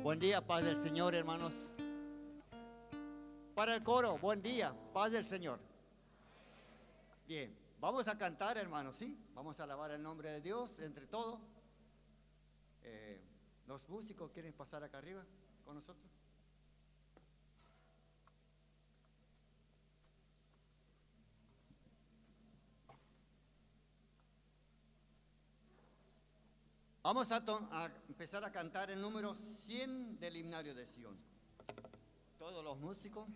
Buen día, paz del Señor, hermanos. Para el coro, buen día, paz del Señor. Bien, vamos a cantar, hermanos, ¿sí? Vamos a alabar el nombre de Dios entre todos. Los músicos quieren pasar acá arriba con nosotros. Vamos a empezar a cantar el número 100 del himnario de Sion. Todos los músicos.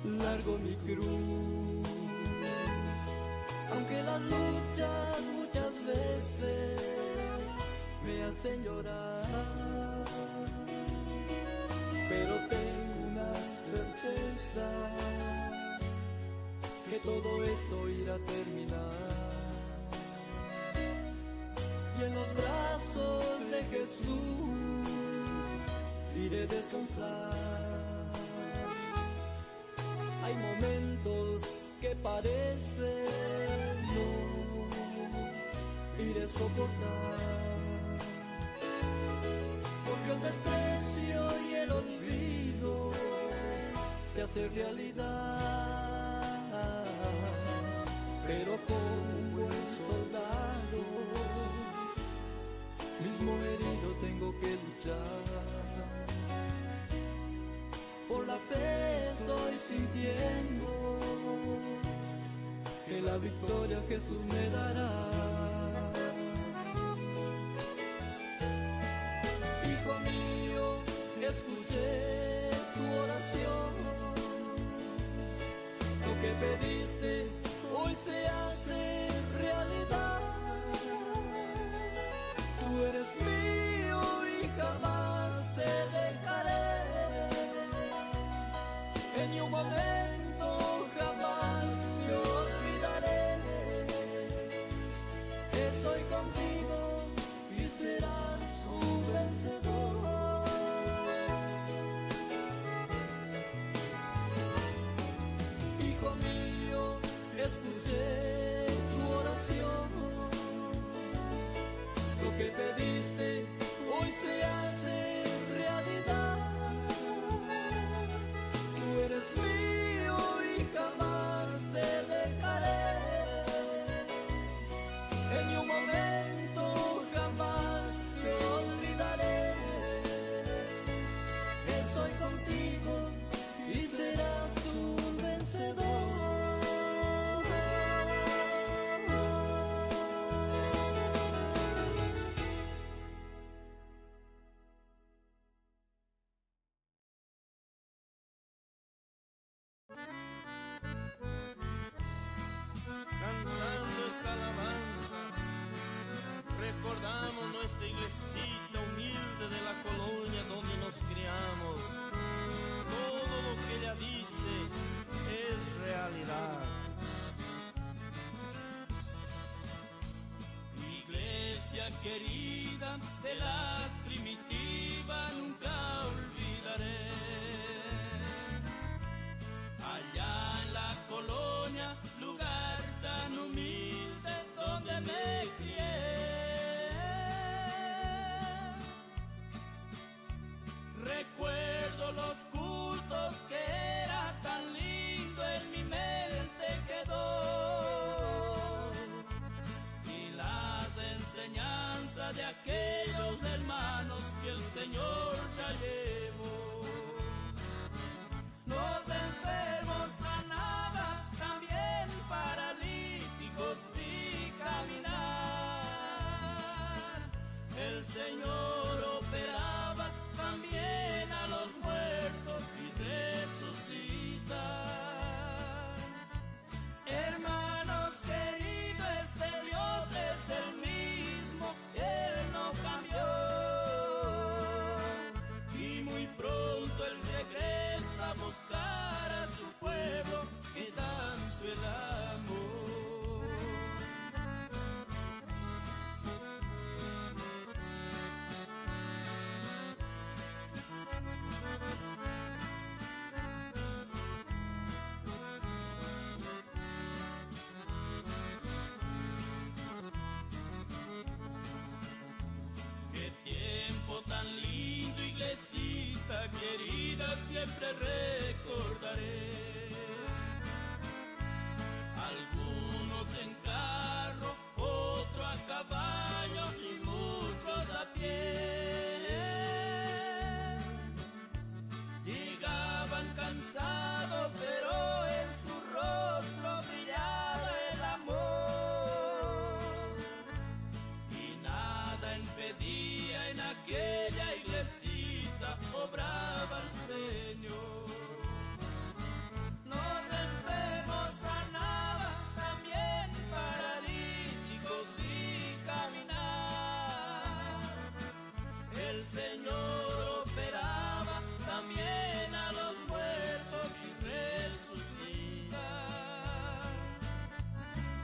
Largo mi cruz, aunque las luchas muchas veces me hacen llorar, pero tengo una certeza que todo esto irá a terminar, y en los brazos de Jesús iré a descansar. Hay momentos que parecen no iré a soportar, porque el desprecio y el olvido se hace realidad, pero como un buen soldado, mismo herido tengo que luchar. Por la fe estoy sintiendo que la victoria Jesús me dará. Hijo mío, escuché tu oración. Lo que pediste hoy se hace realidad. Tú eres mío y jamás te dejaré. En ni un momento jamás me olvidaré. de las primitivas nunca olvidaré. Allá en la colonia, lugar tan humilde donde me crié, recuerdo los cultos que era tan lindo, en mi mente quedó, y las enseñanzas de aquellos hermanos que el Señor ya llevó. Los enfermos sanaba, también paralíticos vi caminar. El Señor operaba también a los muertos y resucitar. Hermanos queridos, este Dios es el mismo, Él no cambió. Y muy pronto Él regresa a buscar a su pueblo que tanto Él amó. Qué tiempo tan lindo, iglesita querida, siempre recordaré. Algunos en carro, otros a caballos y muchos a pie. Llegaban cansados, pero en su rostro brillaba el amor. Y nada impedía, en aquella iglesita obraba el Señor. Los enfermos sanaba, también paralíticos y caminar. El Señor operaba también a los muertos y resucitar.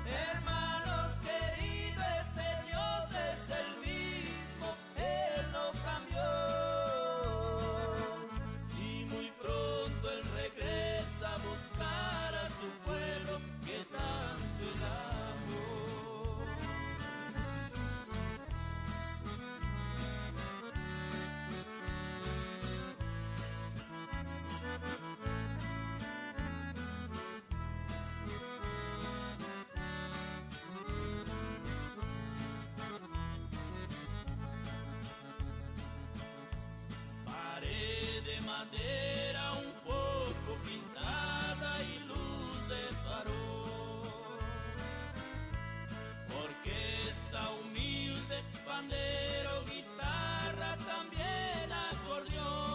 Hermanos queridos, este Dios es el mismo, Él no cambió. Y muy pronto Él regresa a buscar a su pueblo que tanto Él amó. Pared de madera un poco pintada y luz de farol. Orquesta humilde, pandero, guitarra, también acordeón.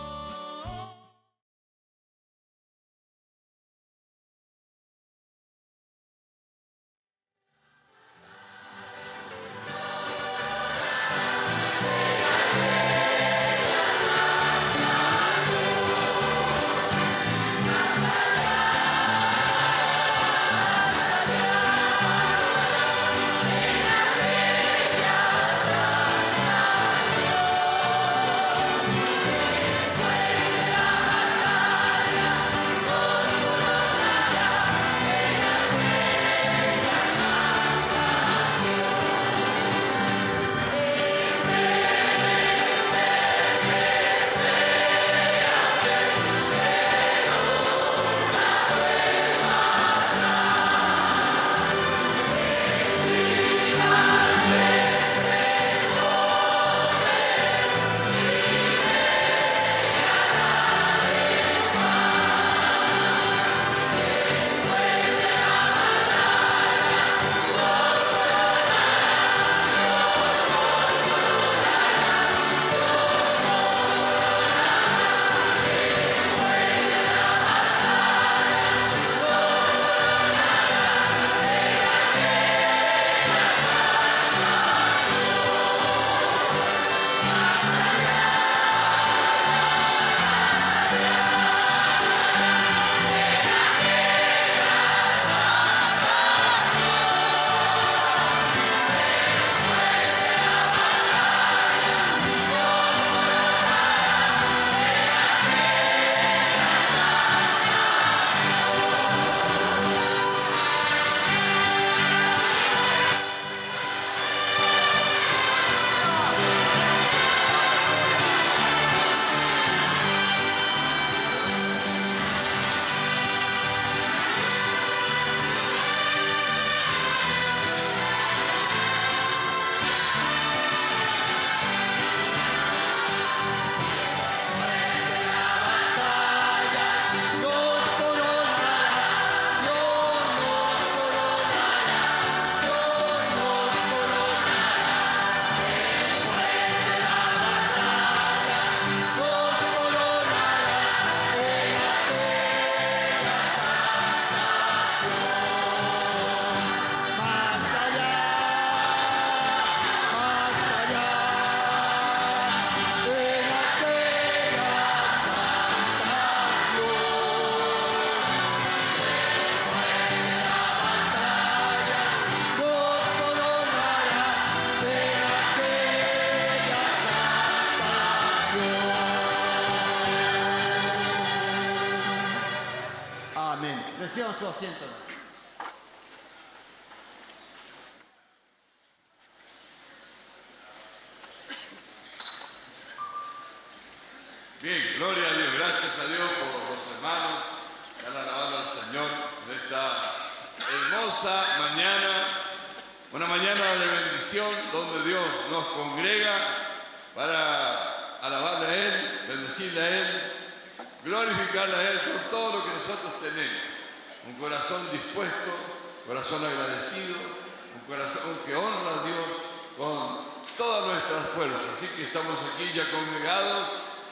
tomar su asiento. Bien, gloria a Dios, gracias a Dios por los hermanos que han alabado al Señor en esta hermosa mañana, una mañana de bendición donde Dios nos congrega para alabarle a Él, bendecirle a Él, glorificarle a Él por todo lo que nosotros tenemos. Un corazón dispuesto, corazón agradecido, un corazón que honra a Dios con todas nuestras fuerzas. Así que estamos aquí ya congregados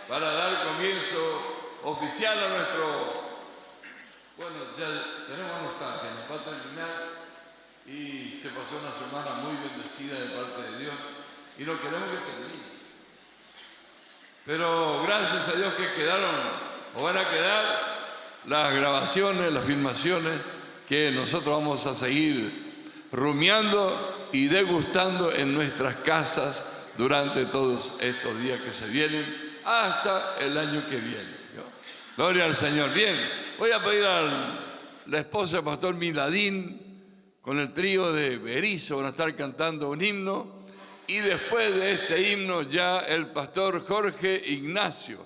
para dar comienzo oficial a nuestro... Bueno, ya tenemos nostalgia, nos va a terminar y se pasó una semana muy bendecida de parte de Dios y no queremos que termine. Pero gracias a Dios que quedaron o van a quedar las grabaciones, las filmaciones que nosotros vamos a seguir rumiando y degustando en nuestras casas durante todos estos días que se vienen hasta el año que viene. Gloria al Señor. Bien, voy a pedir a la esposa del pastor Miladín con el trío de Berizo, van a estar cantando un himno y después de este himno ya el pastor Jorge Ignacio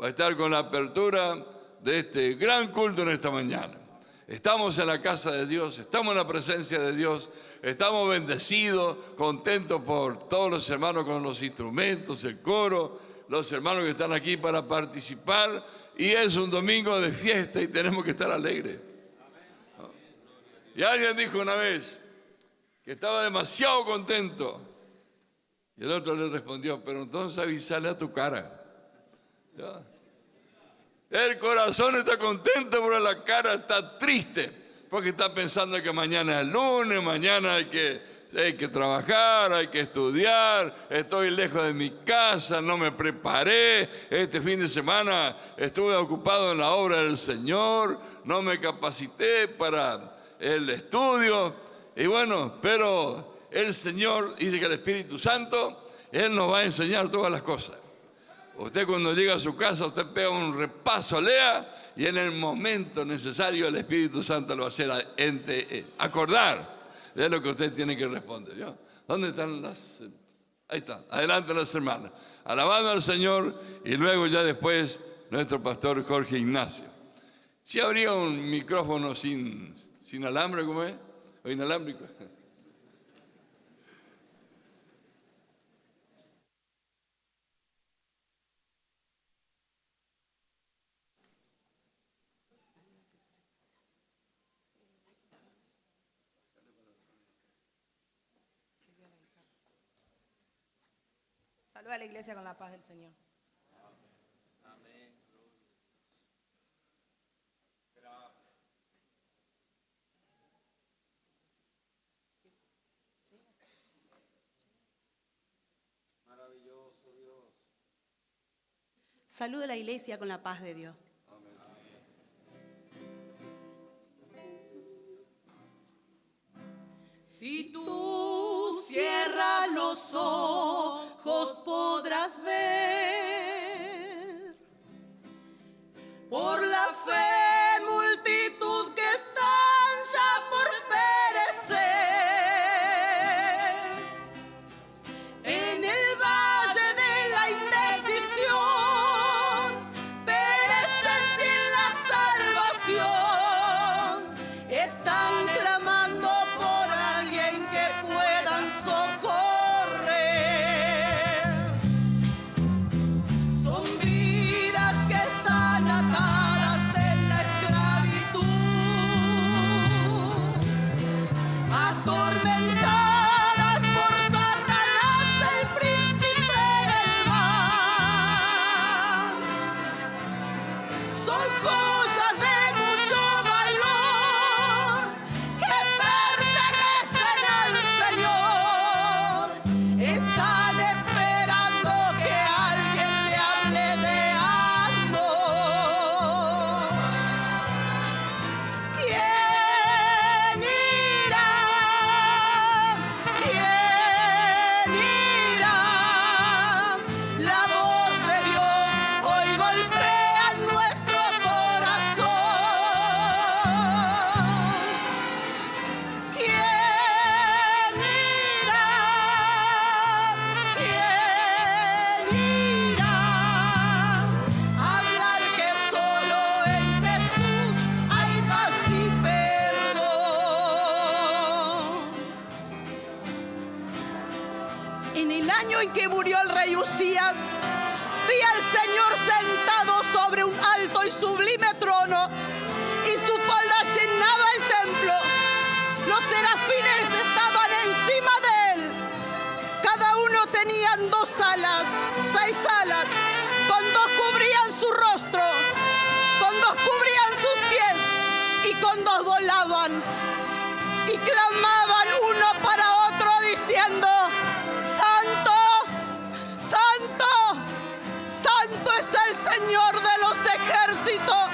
va a estar con la apertura de este gran culto en esta mañana. Estamos en la casa de Dios, estamos en la presencia de Dios, estamos bendecidos, contentos por todos los hermanos con los instrumentos, el coro, los hermanos que están aquí para participar, y es un domingo de fiesta y tenemos que estar alegres. ¿No? Y alguien dijo una vez que estaba demasiado contento y el otro le respondió, pero entonces avísale a tu cara. ¿Ya? El corazón está contento, pero la cara está triste, porque está pensando que mañana es lunes, mañana hay que trabajar, hay que estudiar, estoy lejos de mi casa, no me preparé, este fin de semana estuve ocupado en la obra del Señor, no me capacité para el estudio, y bueno, pero el Señor dice que el Espíritu Santo, Él nos va a enseñar todas las cosas. Usted cuando llega a su casa, usted pega un repaso, lea, y en el momento necesario el Espíritu Santo lo va a hacer acordar de lo que usted tiene que responder. ¿Yo? ¿Dónde están las? Ahí están, adelante las hermanas. Alabando al Señor y luego ya después nuestro pastor Jorge Ignacio. Si habría un micrófono sin alambre, ¿cómo es? ¿O inalámbrico? Saluda a la iglesia con la paz del Señor. Amén. Maravilloso Dios. Saluda a la iglesia con la paz de Dios. Si tú cierras los ojos podrás ver por la fe multitud que están ya por perecer. En el valle de la indecisión perecen sin la salvación. Están clamando por alguien que puedan socorrer. Son vidas que están atadas en la esclavitud, atormentadas por Satanás, el príncipe del mal. Son joyas de mucho valor que pertenecen al Señor. Están esperando que alguien le hable de amor. ¿Quién irá? ¿Quién irá? La voz de Dios hoy golpea nuestro corazón. murió el rey Usías, vi al Señor sentado sobre un alto y sublime trono, y su falda llenaba el templo. Los serafines estaban encima de él. Cada uno tenían 2 alas, 6 alas. Con 2 cubrían su rostro, con 2 cubrían sus pies, y con 2 volaban. Y clamaban uno para otro diciendo: Santo, Santo, Santo es el Señor de los ejércitos.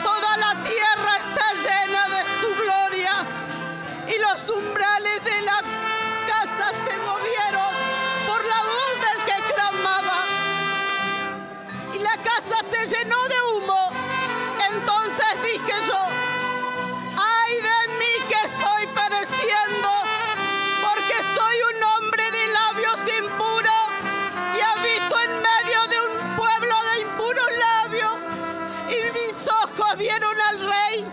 Toda la tierra está llena de su gloria. Y los umbrales de la casa se movieron por la voz del que clamaba. Y la casa se llenó de humo. Entonces dije yo: ¡ay de mí que estoy pereciendo! Porque soy un hombre de labios impuros y habito en medio de un pueblo de impuros labios. Y mis ojos vieron al Rey,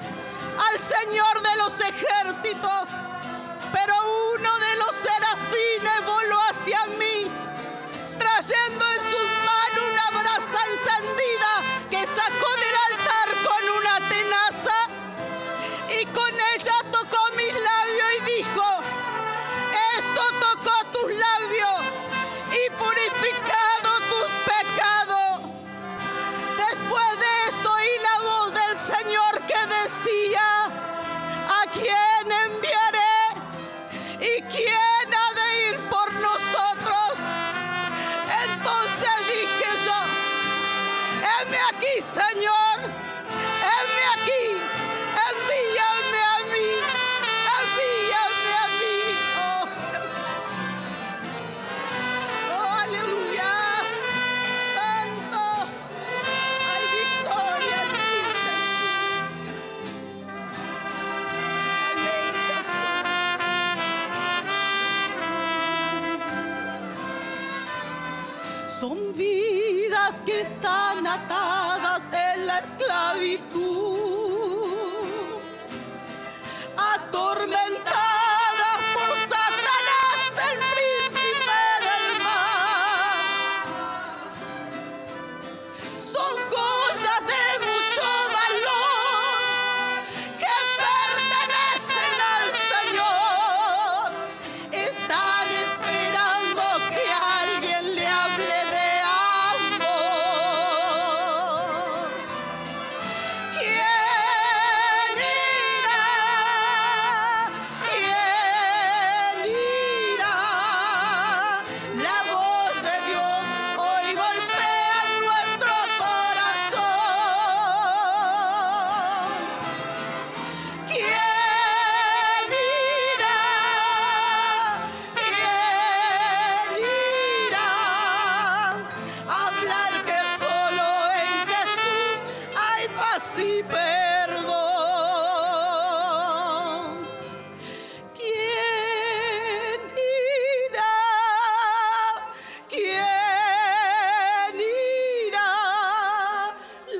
al Señor de los ejércitos. Pero uno de los serafines voló hacia mí, trayendo en sus manos una brasa encendida que sacó del altar con una tenaza, y con ella tocó mis labios y dijo: esto tocó tus labios y purificado tus pecados. Después de esto oí la voz del Señor que decía: ¿a quién enviaré? ¿Y quién ha de ir por nosotros? Entonces dije yo: heme aquí, Señor, heme aquí, envíame a mí, envíame a mí. Oh, aleluya, santo, hay victoria en ti, Señor. Son vidas que están atadas en la esclavitud, atormentadas por Satanás, el príncipe del mal. Son joyas de mucho valor que pertenecen al Señor. Están esperando que alguien le hable de amor. ¿Quién irá? ¿Quién irá? La voz de Dios hoy golpea en nuestro corazón. ¿Quién irá? ¿Quién irá? Hablar que solo en Jesús hay paz y perdón. ¿Quién irá? ¿Quién irá?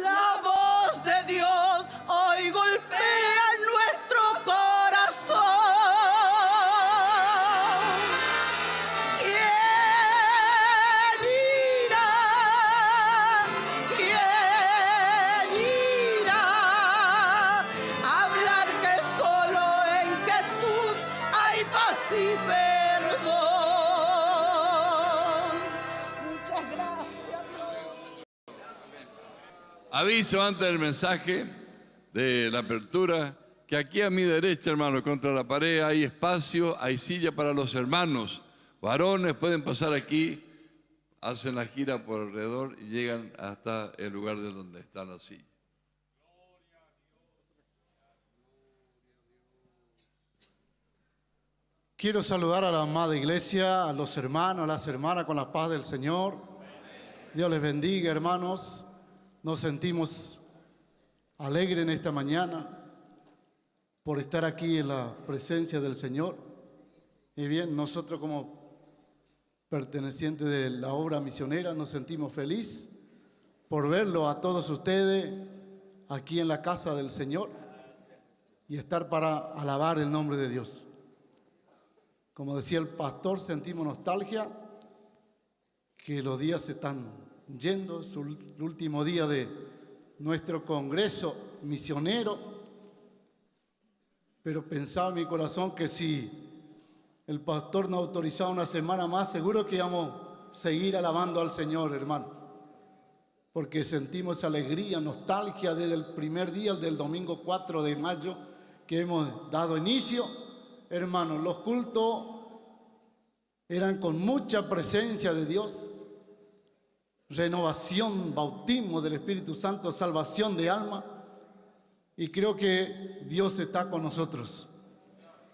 La voz de Dios hoy golpea nuestro corazón. ¿Quién irá? ¿Quién irá? Hablar que solo en Jesús hay paz y perdón. Muchas gracias, Dios. Aviso antes del mensaje de la apertura que aquí a mi derecha, hermano, contra la pared hay espacio, hay silla para los hermanos. Varones pueden pasar aquí, hacen la gira por alrededor y llegan hasta el lugar de donde está la silla. Quiero saludar a la amada iglesia, a los hermanos, a las hermanas con la paz del Señor. Dios les bendiga, hermanos. Nos sentimos alegres en esta mañana por estar aquí en la presencia del Señor. Y bien, nosotros como pertenecientes de la obra misionera nos sentimos felices por verlo a todos ustedes aquí en la casa del Señor y estar para alabar el nombre de Dios. Como decía el pastor, sentimos nostalgia que los días se están yendo, es el último día de nuestro congreso misionero, pero pensaba en mi corazón que si el pastor nos autorizaba una semana más, seguro que íbamos a seguir alabando al Señor, hermano, porque sentimos esa alegría, nostalgia desde el primer día, el del domingo 4 de mayo, que hemos dado inicio. Hermanos, los cultos eran con mucha presencia de Dios, renovación, bautismo del Espíritu Santo, salvación de alma, y creo que Dios está con nosotros.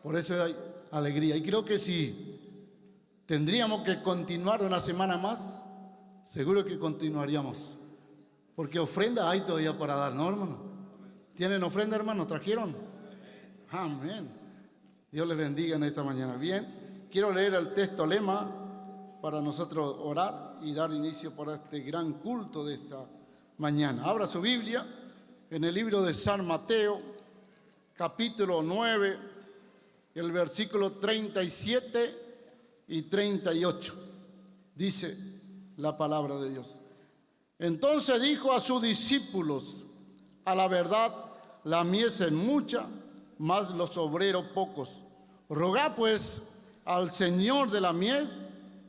Por eso hay alegría. Y creo que si tendríamos que continuar una semana más, seguro que continuaríamos, porque ofrenda hay todavía para dar, ¿no, hermano? ¿Tienen ofrenda, hermano? ¿Trajeron? Amén. Dios les bendiga en esta mañana. Bien, quiero leer el texto lema para nosotros orar y dar inicio para este gran culto de esta mañana. Abra su Biblia en el libro de San Mateo, capítulo 9, el versículo 37 y 38. Dice la palabra de Dios. Entonces dijo a sus discípulos: a la verdad, la mies es mucha, mas los obreros pocos. Rogad pues al Señor de la mies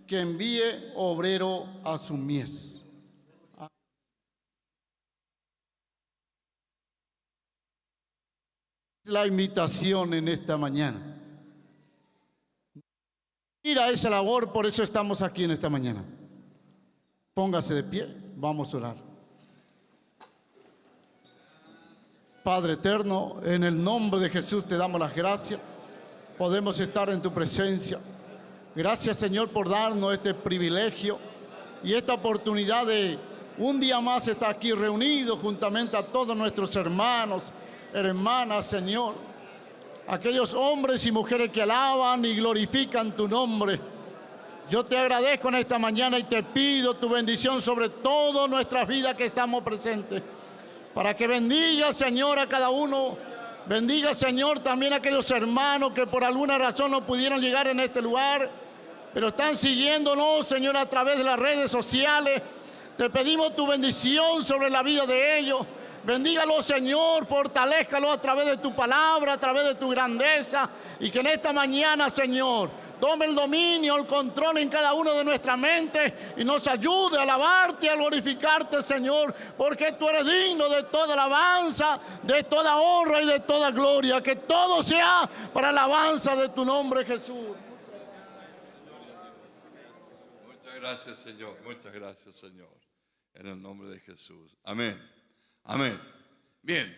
que envíe obrero a su mies. La invitación en esta mañana. Mira esa labor, por eso estamos aquí en esta mañana. Póngase de pie, vamos a orar. Padre eterno, en el nombre de Jesús te damos las gracias. Podemos estar en tu presencia. Gracias, Señor, por darnos este privilegio y esta oportunidad de un día más estar aquí reunidos juntamente a todos nuestros hermanos, hermanas, Señor. Aquellos hombres y mujeres que alaban y glorifican tu nombre. Yo te agradezco en esta mañana y te pido tu bendición sobre todas nuestras vidas que estamos presentes. Para que bendiga, Señor, a cada uno. Bendiga, Señor, también a aquellos hermanos que por alguna razón no pudieron llegar en este lugar, pero están siguiéndonos, Señor, a través de las redes sociales. Te pedimos tu bendición sobre la vida de ellos. Bendígalo, Señor, fortalézcalo a través de tu palabra, a través de tu grandeza, y que en esta mañana, Señor, tome el dominio, el control en cada uno de nuestra mente y nos ayude a alabarte, a glorificarte, Señor, porque tú eres digno de toda alabanza, de toda honra y de toda gloria. Que todo sea para alabanza de tu nombre, Jesús. Muchas gracias, Señor. Muchas gracias, Señor. En el nombre de Jesús. Amén. Amén. Bien,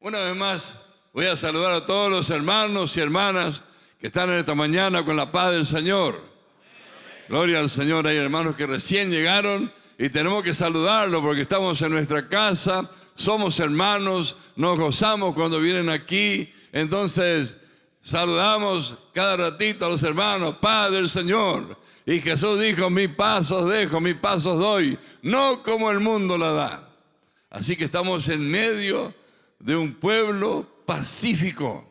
una vez más voy a saludar a todos los hermanos y hermanas que están en esta mañana con la paz del Señor. Amén. Gloria al Señor. Hay hermanos que recién llegaron y tenemos que saludarlos porque estamos en nuestra casa, somos hermanos, nos gozamos cuando vienen aquí. Entonces saludamos cada ratito a los hermanos, paz del Señor. Y Jesús dijo: mi paz os dejo, mi paz os doy, no como el mundo la da. Así que estamos en medio de un pueblo pacífico,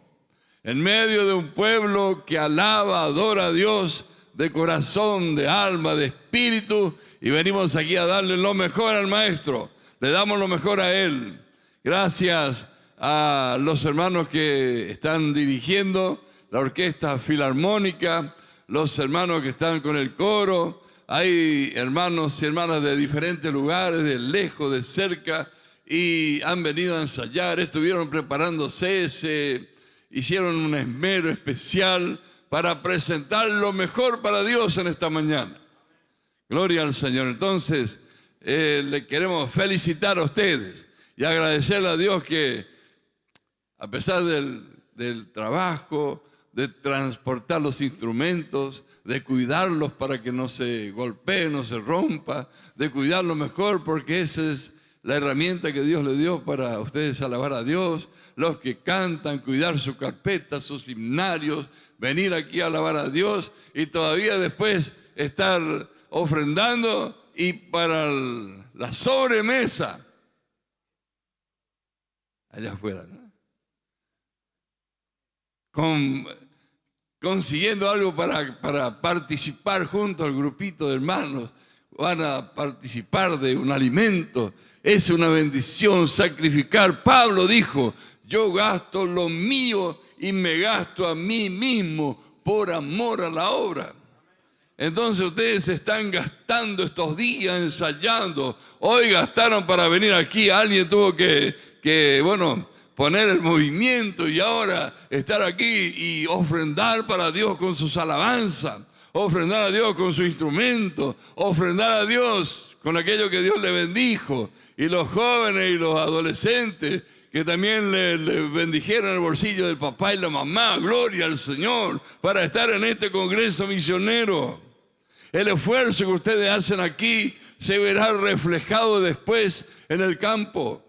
en medio de un pueblo que alaba, adora a Dios de corazón, de alma, de espíritu, y venimos aquí a darle lo mejor al Maestro. Le damos lo mejor a Él. Gracias a los hermanos que están dirigiendo la orquesta filarmónica, los hermanos que están con el coro. Hay hermanos y hermanas de diferentes lugares, de lejos, de cerca, y han venido a ensayar, estuvieron preparándose, hicieron un esmero especial para presentar lo mejor para Dios en esta mañana. Gloria al Señor. Entonces, le queremos felicitar a ustedes y agradecerle a Dios que, a pesar del trabajo, de transportar los instrumentos, de cuidarlos para que no se golpee, no se rompa, de cuidarlo mejor, porque esa es la herramienta que Dios le dio para ustedes alabar a Dios, los que cantan, cuidar su carpeta, sus himnarios, venir aquí a alabar a Dios y todavía después estar ofrendando, y para la sobremesa allá afuera, ¿no? Consiguiendo algo para participar junto al grupito de hermanos. van a participar de un alimento. Es una bendición sacrificar. Pablo dijo, yo gasto lo mío y me gasto a mí mismo por amor a la obra. Entonces ustedes se están gastando estos días ensayando. Hoy gastaron para venir aquí. Alguien tuvo que poner el movimiento y ahora estar aquí y ofrendar para Dios con sus alabanzas, ofrendar a Dios con su instrumento, ofrendar a Dios con aquello que Dios le bendijo. Y los jóvenes y los adolescentes que también le bendijeron el bolsillo del papá y la mamá, gloria al Señor, para estar en este congreso misionero. El esfuerzo que ustedes hacen aquí se verá reflejado después en el campo.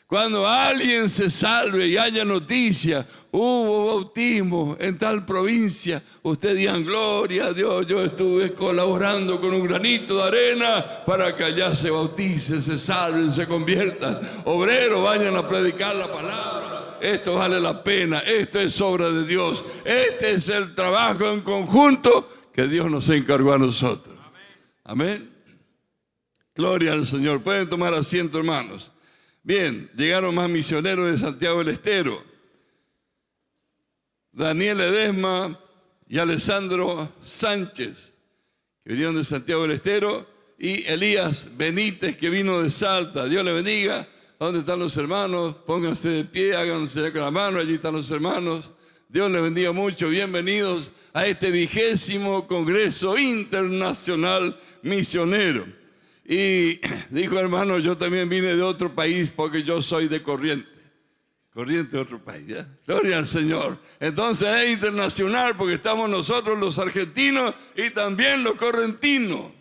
Cuando alguien se salve y haya noticia, hubo bautismo en tal provincia, ustedes digan, gloria a Dios, yo estuve colaborando con un granito de arena para que allá se bauticen, se salven, se conviertan. Obreros, vayan a predicar la palabra. Esto vale la pena, esto es obra de Dios. Este es el trabajo en conjunto que Dios nos encargó a nosotros. Amén. Gloria al Señor. Pueden tomar asiento, hermanos. Bien, llegaron más misioneros de Santiago del Estero. Daniel Ledesma y Alessandro Sánchez, que vinieron de Santiago del Estero, y Elías Benítez, que vino de Salta. Dios le bendiga. ¿Dónde están los hermanos? Pónganse de pie, háganse con la mano. Allí están los hermanos. Dios les bendiga mucho. Bienvenidos a este 20º Congreso Internacional Misionero. Y dijo, hermano, yo también vine de otro país porque yo soy de Corrientes. Corrientes de otro país, ¿ya? Gloria al Señor. Entonces es internacional porque estamos nosotros los argentinos y también los correntinos.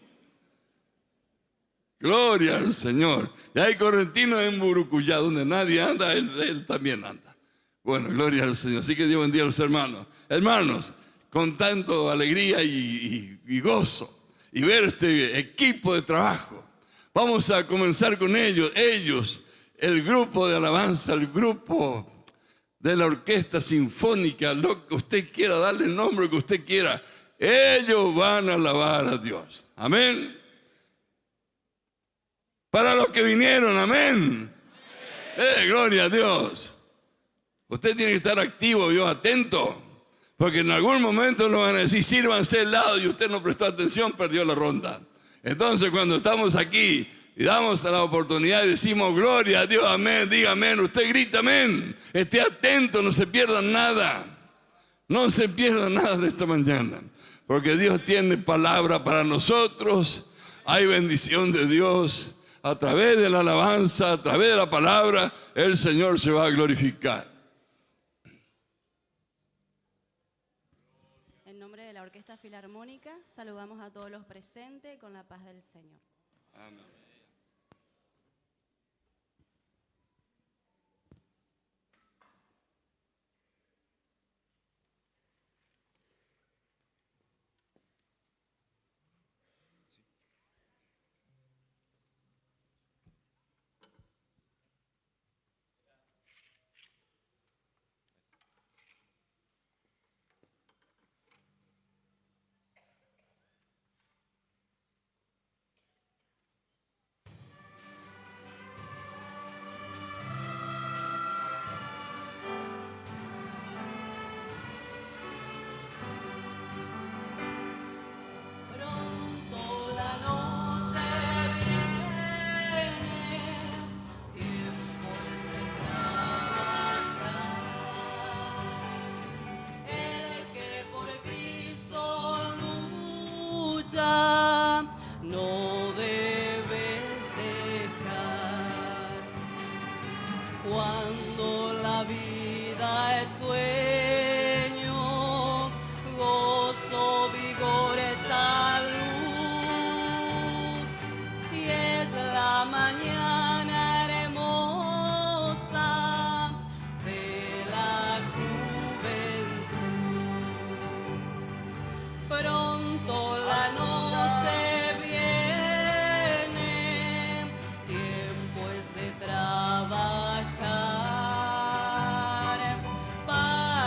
Gloria al Señor. Y hay correntinos en Burucuyá, donde nadie anda, él también anda. Bueno, gloria al Señor. Así que Dios bendiga a los hermanos. Hermanos, con tanto alegría y gozo, y ver este equipo de trabajo, vamos a comenzar con ellos, el grupo de alabanza, el grupo de la orquesta sinfónica, lo que usted quiera, darle el nombre que usted quiera. Ellos van a alabar a Dios. Amén. Para los que vinieron, amén. Gloria a Dios. Usted tiene que estar activo, Dios, atento, porque en algún momento nos van a decir, sírvanse al lado, y usted no prestó atención, perdió la ronda. Entonces, cuando estamos aquí y damos la oportunidad y decimos, gloria a Dios, amén, diga amén, usted grita amén, esté atento, no se pierdan nada. No se pierdan nada de esta mañana, porque Dios tiene palabra para nosotros, hay bendición de Dios. A través de la alabanza, a través de la palabra, el Señor se va a glorificar. En nombre de la Orquesta Filarmónica, saludamos a todos los presentes con la paz del Señor. Amén. No debes dejar. Cuando la vida es sueño, gozo, vigor, salud, y es la mañana hermosa de la juventud. Pronto la noche viene, tiempo es de trabajar para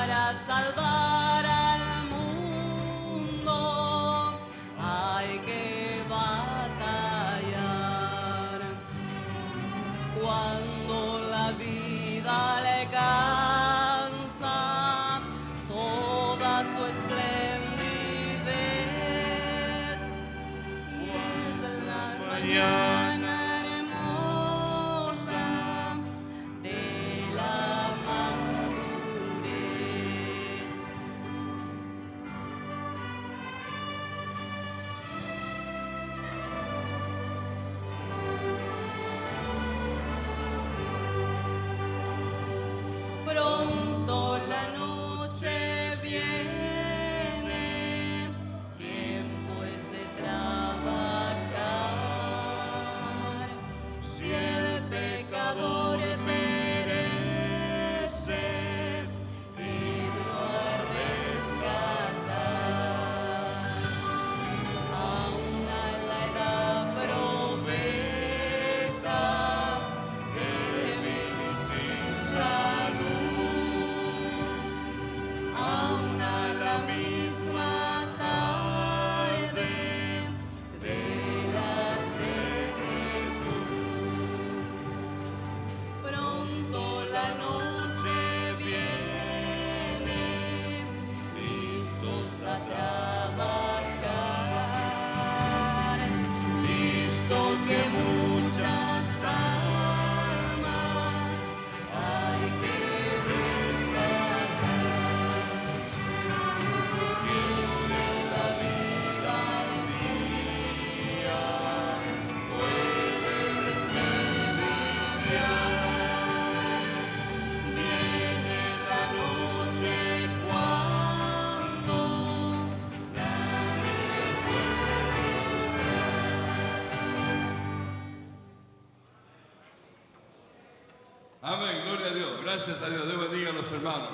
Amén, gloria a Dios. Gracias a Dios. Dios bendiga a los hermanos.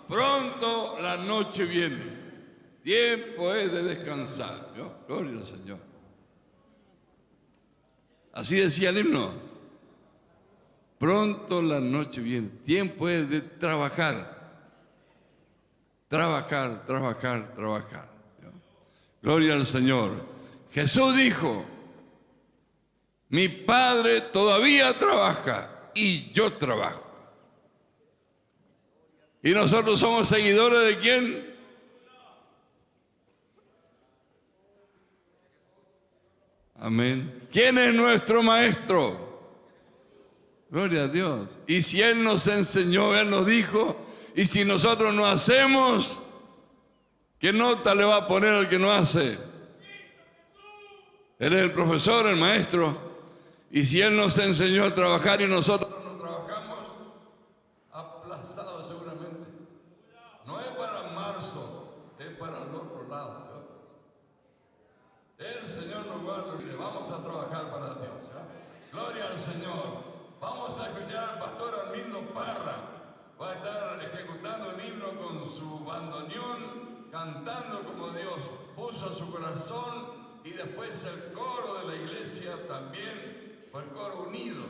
Pronto la noche viene. Tiempo es de descansar. ¿No? Gloria al Señor. Así decía el himno. Pronto la noche viene. Tiempo es de trabajar. Trabajar, trabajar, trabajar. ¿No? Gloria al Señor. Jesús dijo: mi Padre todavía trabaja y yo trabajo. ¿Y nosotros somos seguidores de quién? Amén. ¿Quién es nuestro maestro? Gloria a Dios. Y si Él nos enseñó, Él nos dijo, y si nosotros no hacemos, ¿qué nota le va a poner al que no hace? Él es el profesor, el maestro. Y si Él nos enseñó a trabajar y nosotros no trabajamos, aplazados seguramente. No es para marzo, es para el otro lado. ¿Ya? El Señor nos guarda. Vamos a trabajar para Dios. ¿Ya? Gloria al Señor. Vamos a escuchar al pastor Armindo Parra. Va a estar ejecutando el himno con su bandoneón, cantando como Dios puso a su corazón, y después el coro de la iglesia también. El coro unido,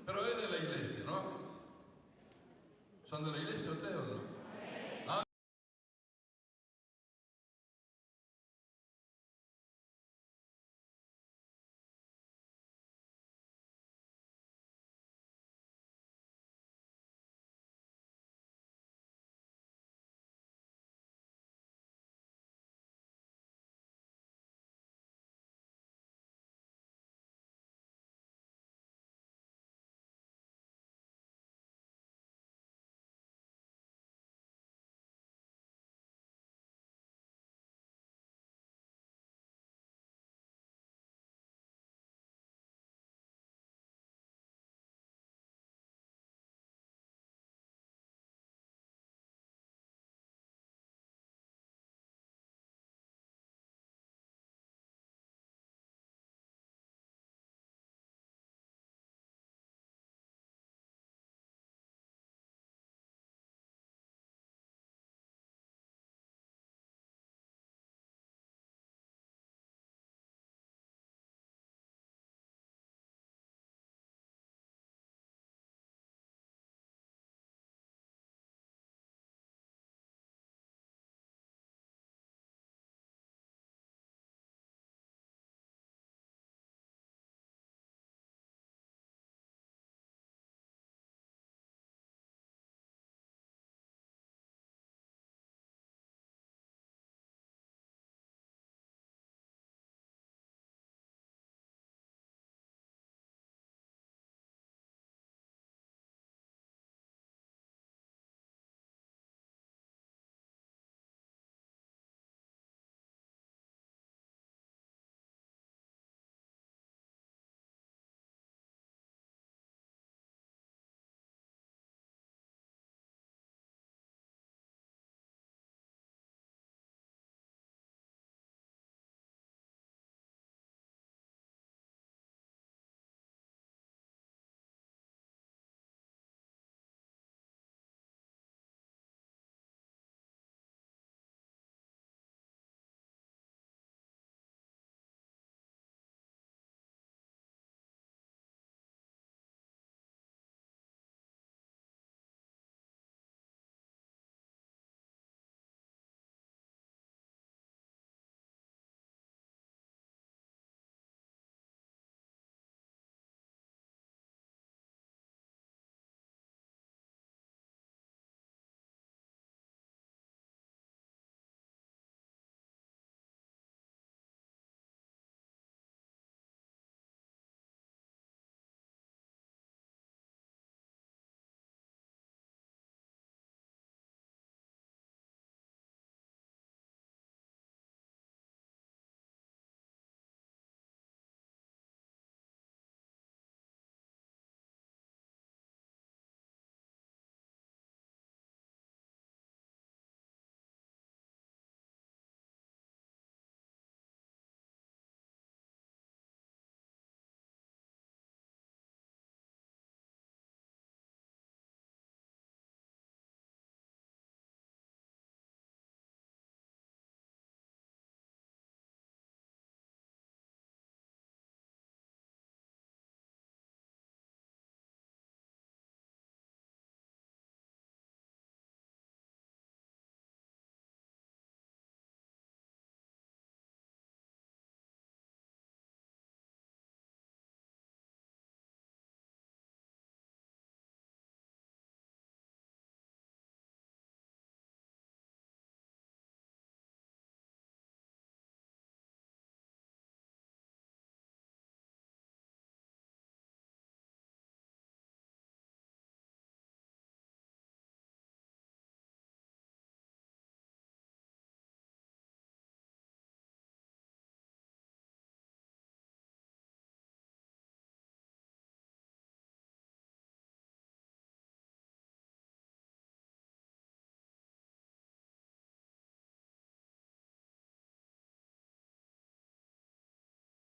pero es de la iglesia, ¿no? ¿Son de la iglesia ustedes o no?